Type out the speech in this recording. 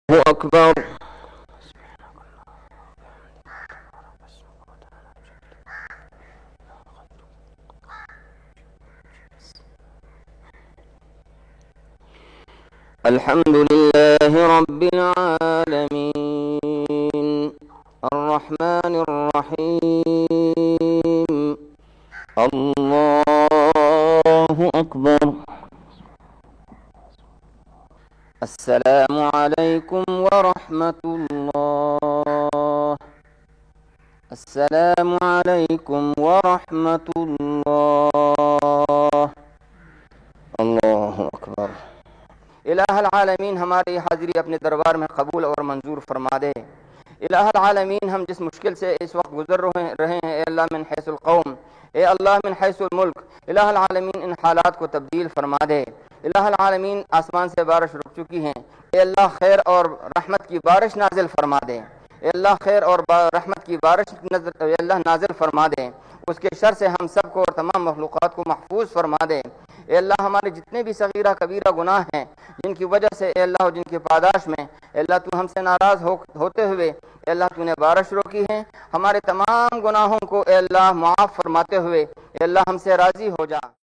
अकबर। अल्हम्दुलिल्लाह रब्बिल आलमीन अर्रहमानिर रहीम अल्लाहु अकबर। अस्सलामु अलैकुम व रहमतुल्लाह। अस्सलामु अलैकुम व रहमतुल्लाह। अल्लाहु अकबर। इलाहुल आलमीन हमारी हाजिरी अपने दरबार में कबूल और मंजूर फरमा दे। इलाहुल आलमीन हम जिस मुश्किल से इस वक्त गुजर रहे हैं, ए अल्लाह मिन हैसुल कौम, ए अल्लाह मिन हैसुल मुल्क, इलाहुल आलमीन इन हालात को तब्दील फरमा दे। इलाहुल आलमीन आसमान से बारिश रुक चुकी हैं, ए अल्लाह खैर और रहमत की बारिश नाजिल फरमा दे। ए अल्लाह खैर और रहमत की बारिश अल्लाह नाजिल फरमा दे। उसके शर से हम सबको और तमाम मखलूक़ात को महफूज फरमा दे। ए अल्लाह हमारे जितने भी सगीरा कबीरा गुनाह हैं जिनकी वजह से ए अल्लाह जिनकी पादाश में ए अल्लाह तू हमसे नाराज़ होते हुए ए अल्लाह तूने बारिश रोकी है, हमारे तमाम गुनाहों को ए अल्लाह मुआफ़ फरमाते हुए ए अल्लाह हमसे राज़ी हो जा।